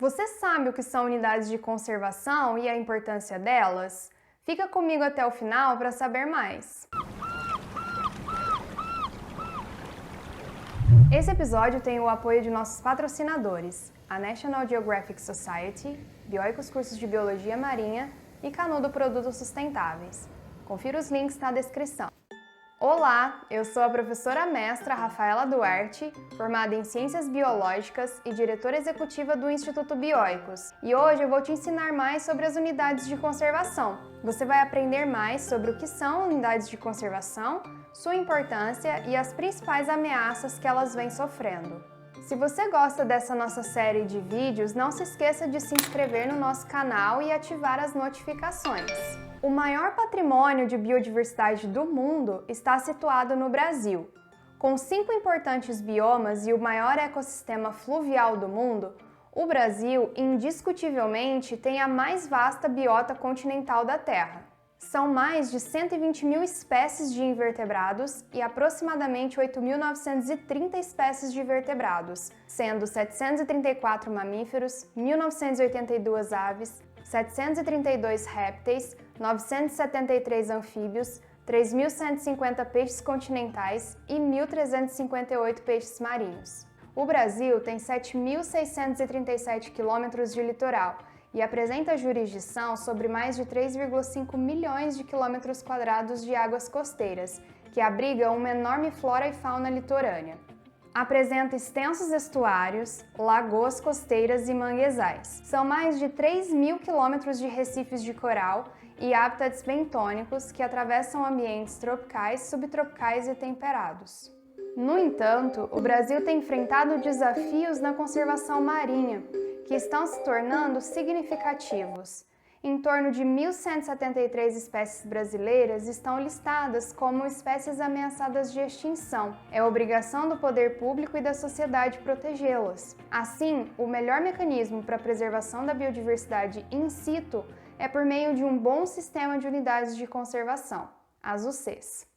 Você sabe o que são unidades de conservação e a importância delas? Fica comigo até o final para saber mais. Esse episódio tem o apoio de nossos patrocinadores, a National Geographic Society, Bioicos Cursos de Biologia Marinha e Canudo Produtos Sustentáveis. Confira os links na descrição. Olá, eu sou a professora mestra Rafaela Duarte, formada em Ciências Biológicas e diretora executiva do Instituto Bioicos. E hoje eu vou te ensinar mais sobre as unidades de conservação. Você vai aprender mais sobre o que são unidades de conservação, sua importância e as principais ameaças que elas vêm sofrendo. Se você gosta dessa nossa série de vídeos, não se esqueça de se inscrever no nosso canal e ativar as notificações. O maior patrimônio de biodiversidade do mundo está situado no Brasil. Com 5 importantes biomas e o maior ecossistema fluvial do mundo, o Brasil, indiscutivelmente, tem a mais vasta biota continental da Terra. São mais de 120 mil espécies de invertebrados e aproximadamente 8.930 espécies de vertebrados, sendo 734 mamíferos, 1.982 aves, 732 répteis, 973 anfíbios, 3.150 peixes continentais e 1.358 peixes marinhos. O Brasil tem 7.637 quilômetros de litoral e apresenta jurisdição sobre mais de 3,5 milhões de quilômetros quadrados de águas costeiras, que abrigam uma enorme flora e fauna litorânea. Apresenta extensos estuários, lagoas costeiras e manguezais. São mais de 3.000 quilômetros de recifes de coral e hábitats bentônicos que atravessam ambientes tropicais, subtropicais e temperados. No entanto, o Brasil tem enfrentado desafios na conservação marinha, que estão se tornando significativos. Em torno de 1.173 espécies brasileiras estão listadas como espécies ameaçadas de extinção. É obrigação do poder público e da sociedade protegê-las. Assim, o melhor mecanismo para a preservação da biodiversidade in situ é por meio de um bom sistema de unidades de conservação, as UCs.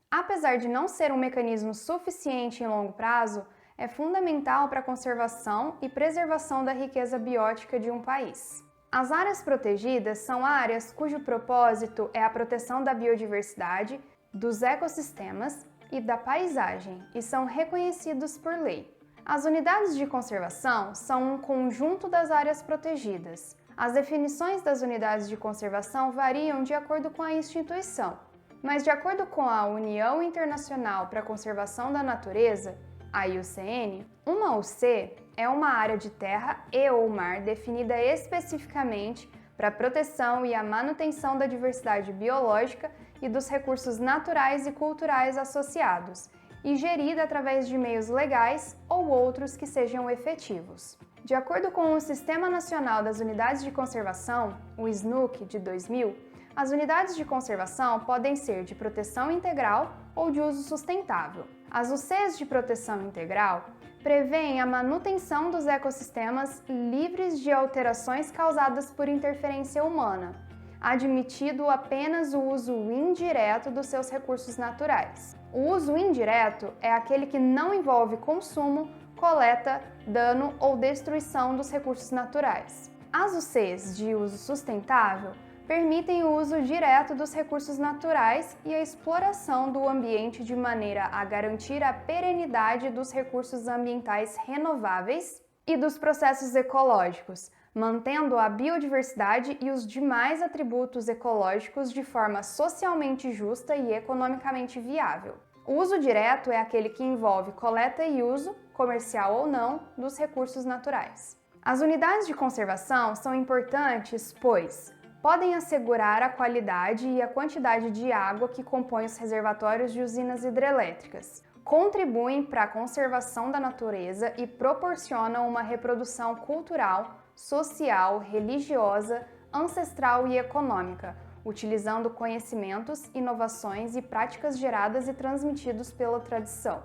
Apesar de não ser um mecanismo suficiente em longo prazo, é fundamental para a conservação e preservação da riqueza biótica de um país. As áreas protegidas são áreas cujo propósito é a proteção da biodiversidade, dos ecossistemas e da paisagem e são reconhecidos por lei. As unidades de conservação são um conjunto das áreas protegidas. As definições das unidades de conservação variam de acordo com a instituição, mas de acordo com a União Internacional para a Conservação da Natureza, a IUCN, uma UC é uma área de terra e/ou mar definida especificamente para a proteção e a manutenção da diversidade biológica e dos recursos naturais e culturais associados, e gerida através de meios legais ou outros que sejam efetivos. De acordo com o Sistema Nacional das Unidades de Conservação, o SNUC, de 2000, as unidades de conservação podem ser de proteção integral ou de uso sustentável. As UCs de proteção integral prevêem a manutenção dos ecossistemas livres de alterações causadas por interferência humana, admitido apenas o uso indireto dos seus recursos naturais. O uso indireto é aquele que não envolve consumo, coleta, dano ou destruição dos recursos naturais. As UCs de uso sustentável permitem o uso direto dos recursos naturais e a exploração do ambiente de maneira a garantir a perenidade dos recursos ambientais renováveis e dos processos ecológicos, mantendo a biodiversidade e os demais atributos ecológicos de forma socialmente justa e economicamente viável. O uso direto é aquele que envolve coleta e uso, comercial ou não, dos recursos naturais. As unidades de conservação são importantes, pois podem assegurar a qualidade e a quantidade de água que compõe os reservatórios de usinas hidrelétricas, contribuem para a conservação da natureza e proporcionam uma reprodução cultural, social, religiosa, ancestral e econômica, utilizando conhecimentos, inovações e práticas geradas e transmitidos pela tradição.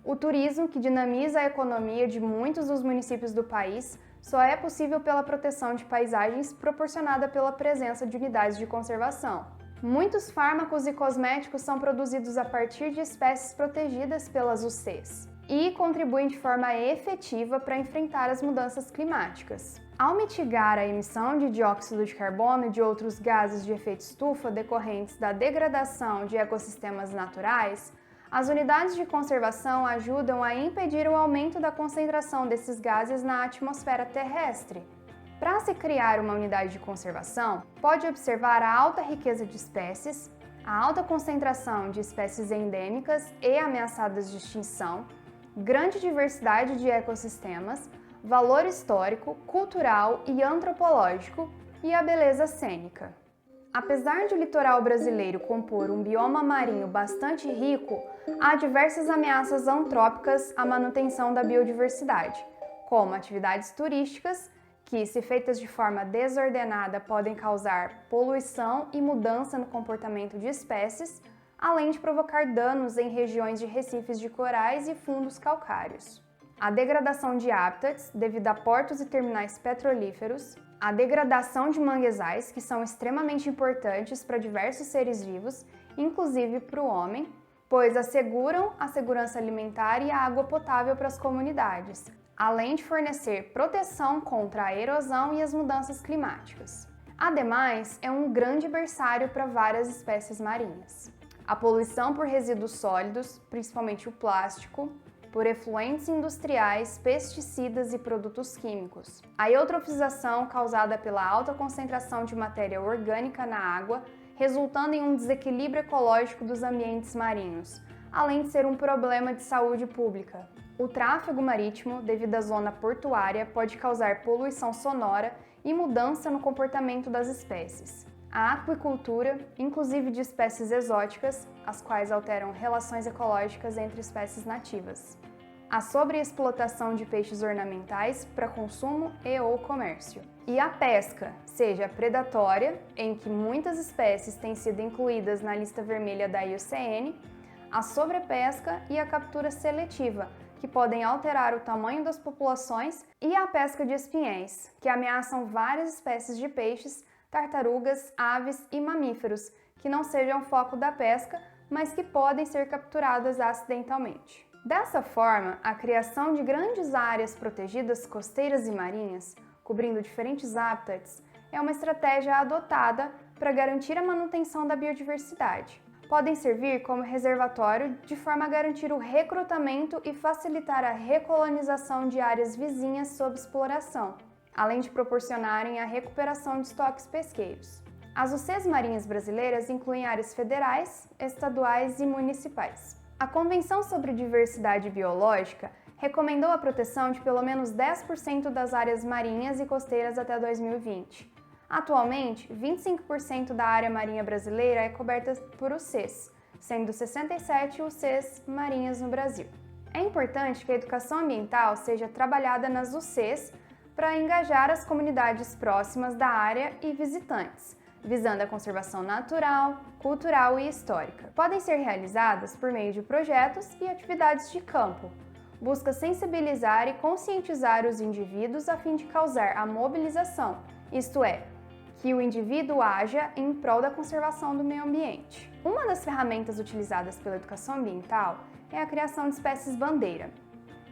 O turismo, que dinamiza a economia de muitos dos municípios do país, só é possível pela proteção de paisagens proporcionada pela presença de unidades de conservação. Muitos fármacos e cosméticos são produzidos a partir de espécies protegidas pelas UCs. e contribuem de forma efetiva para enfrentar as mudanças climáticas. Ao mitigar a emissão de dióxido de carbono e de outros gases de efeito estufa decorrentes da degradação de ecossistemas naturais, as unidades de conservação ajudam a impedir o aumento da concentração desses gases na atmosfera terrestre. Para se criar uma unidade de conservação, pode observar a alta riqueza de espécies, a alta concentração de espécies endêmicas e ameaçadas de extinção, grande diversidade de ecossistemas, valor histórico, cultural e antropológico e a beleza cênica. Apesar de o litoral brasileiro compor um bioma marinho bastante rico, há diversas ameaças antrópicas à manutenção da biodiversidade, como atividades turísticas, que, se feitas de forma desordenada, podem causar poluição e mudança no comportamento de espécies, além de provocar danos em regiões de recifes de corais e fundos calcários. A degradação de hábitats devido a portos e terminais petrolíferos, a degradação de manguezais, que são extremamente importantes para diversos seres vivos, inclusive para o homem, pois asseguram a segurança alimentar e a água potável para as comunidades, além de fornecer proteção contra a erosão e as mudanças climáticas. Ademais, é um grande berçário para várias espécies marinhas. A poluição por resíduos sólidos, principalmente o plástico, por efluentes industriais, pesticidas e produtos químicos. A eutrofização causada pela alta concentração de matéria orgânica na água, resultando em um desequilíbrio ecológico dos ambientes marinhos, além de ser um problema de saúde pública. O tráfego marítimo, devido à zona portuária, pode causar poluição sonora e mudança no comportamento das espécies. A aquicultura, inclusive de espécies exóticas, as quais alteram relações ecológicas entre espécies nativas. A sobreexplotação de peixes ornamentais para consumo e ou comércio. E a pesca, seja predatória, em que muitas espécies têm sido incluídas na lista vermelha da IUCN, a sobrepesca e a captura seletiva, que podem alterar o tamanho das populações, e a pesca de espinhéis, que ameaçam várias espécies de peixes, tartarugas, aves e mamíferos, que não sejam foco da pesca, mas que podem ser capturadas acidentalmente. Dessa forma, a criação de grandes áreas protegidas costeiras e marinhas, cobrindo diferentes hábitats, é uma estratégia adotada para garantir a manutenção da biodiversidade. Podem servir como reservatório de forma a garantir o recrutamento e facilitar a recolonização de áreas vizinhas sob exploração, além de proporcionarem a recuperação de estoques pesqueiros. As UCs marinhas brasileiras incluem áreas federais, estaduais e municipais. A Convenção sobre Diversidade Biológica recomendou a proteção de pelo menos 10% das áreas marinhas e costeiras até 2020. Atualmente, 25% da área marinha brasileira é coberta por UCs, sendo 67 UCs marinhas no Brasil. É importante que a educação ambiental seja trabalhada nas UCs para engajar as comunidades próximas da área e visitantes, visando a conservação natural, cultural e histórica. Podem ser realizadas por meio de projetos e atividades de campo. Busca sensibilizar e conscientizar os indivíduos a fim de causar a mobilização, isto é, que o indivíduo haja em prol da conservação do meio ambiente. Uma das ferramentas utilizadas pela educação ambiental é a criação de espécies bandeira.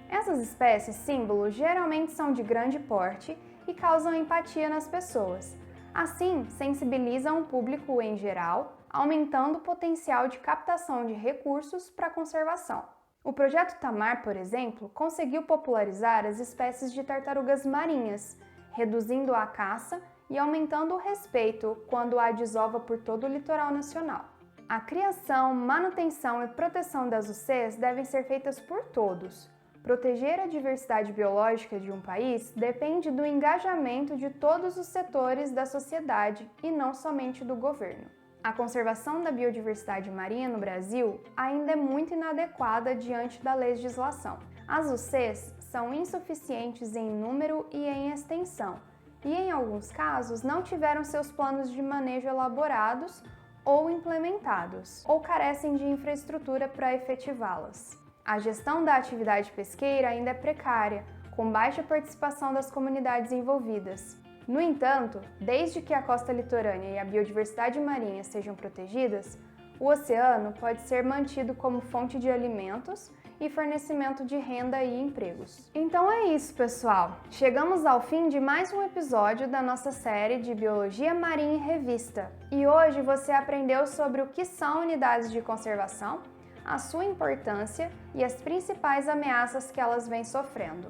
Essas espécies símbolo geralmente são de grande porte e causam empatia nas pessoas. Assim, sensibilizam o público em geral, aumentando o potencial de captação de recursos para a conservação. O projeto Tamar, por exemplo, conseguiu popularizar as espécies de tartarugas marinhas, reduzindo a caça e aumentando o respeito quando há desova por todo o litoral nacional. A criação, manutenção e proteção das UCs devem ser feitas por todos. Proteger a diversidade biológica de um país depende do engajamento de todos os setores da sociedade e não somente do governo. A conservação da biodiversidade marinha no Brasil ainda é muito inadequada diante da legislação. As UCs são insuficientes em número e em extensão, e em alguns casos não tiveram seus planos de manejo elaborados ou implementados, ou carecem de infraestrutura para efetivá-las. A gestão da atividade pesqueira ainda é precária, com baixa participação das comunidades envolvidas. No entanto, desde que a costa litorânea e a biodiversidade marinha sejam protegidas, o oceano pode ser mantido como fonte de alimentos e fornecimento de renda e empregos. Então é isso, pessoal! Chegamos ao fim de mais um episódio da nossa série de Biologia Marinha em Revista. E hoje você aprendeu sobre o que são unidades de conservação, a sua importância e as principais ameaças que elas vêm sofrendo.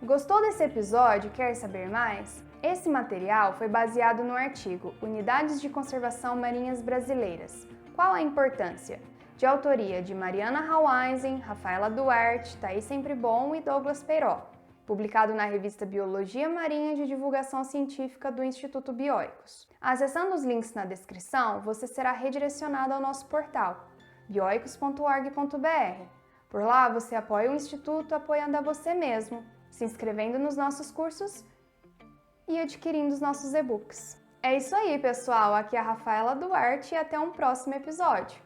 Gostou desse episódio e quer saber mais? Esse material foi baseado no artigo Unidades de Conservação Marinhas Brasileiras. Qual a importância? De autoria de Mariana Haueisen, Rafaela Duarte, Thaís Sempribon e Douglas Peiró, publicado na revista Biologia Marinha de Divulgação Científica do Instituto Bioicos. Acessando os links na descrição, você será redirecionado ao nosso portal, bioicos.org.br. Por lá, você apoia o Instituto apoiando a você mesmo, se inscrevendo nos nossos cursos e adquirindo os nossos e-books. É isso aí, pessoal! Aqui é a Rafaela Duarte e até um próximo episódio.